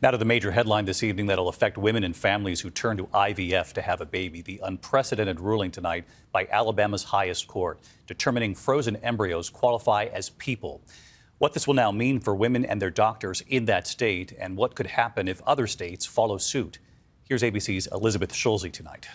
Now to the major headline this evening that'll affect women and families who turn to IVF to have a baby. The unprecedented ruling tonight by Alabama's highest court, determining frozen embryos qualify as people. What this will now mean for women and their doctors in that state, and what could happen if other states follow suit. Here's ABC's Elizabeth Schulze tonight.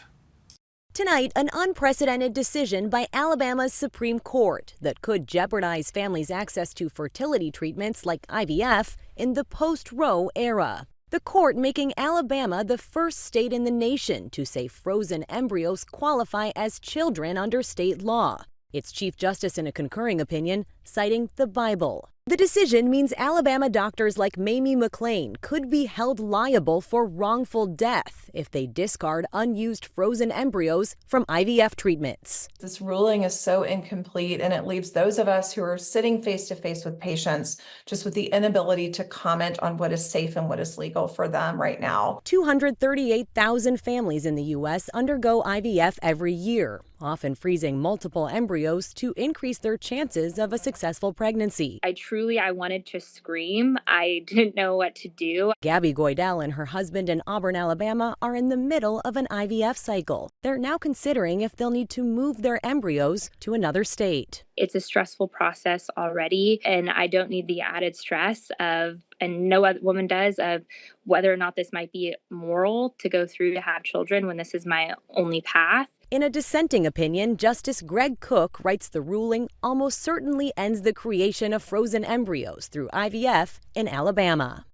Tonight, an unprecedented decision by Alabama's Supreme Court that could jeopardize families' access to fertility treatments like IVF in the post-Roe era. The court making Alabama the first state in the nation to say frozen embryos qualify as children under state law. Its Chief Justice in a concurring opinion, citing the Bible. The decision means Alabama doctors like Mamie McLean could be held liable for wrongful death if they discard unused frozen embryos from IVF treatments. This ruling is so incomplete, and it leaves those of us who are sitting face to face with patients just with the inability to comment on what is safe and what is legal for them right now. 238,000 families in the U.S. undergo IVF every year, often freezing multiple embryos to increase their chances of a successful pregnancy. I wanted to scream. I didn't know what to do. Gabby Goydell and her husband in Auburn, Alabama, are in the middle of an IVF cycle. They're now considering if they'll need to move their embryos to another state. It's a stressful process already, and I don't need the added stress of, and no other woman does, of whether or not this might be moral to go through to have children when this is my only path. In a dissenting opinion, Justice Greg Cook writes the ruling almost certainly ends the creation of frozen embryos through IVF in Alabama.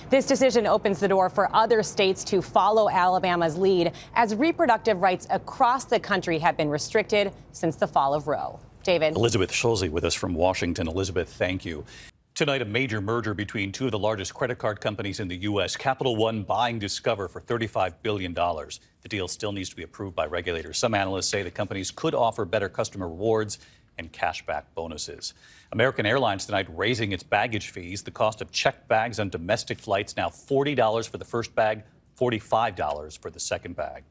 This decision opens the door for other states to follow Alabama's lead as reproductive rights across the country have been restricted since the fall of Roe. David. Elizabeth Schulze with us from Washington. Elizabeth, thank you. Tonight, a major merger between two of the largest credit card companies in the U.S., Capital One buying Discover for $35 billion. The deal still needs to be approved by regulators. Some analysts say the companies could offer better customer rewards and cashback bonuses. American Airlines tonight raising its baggage fees. The cost of checked bags on domestic flights now $40 for the first bag, $45 for the second bag.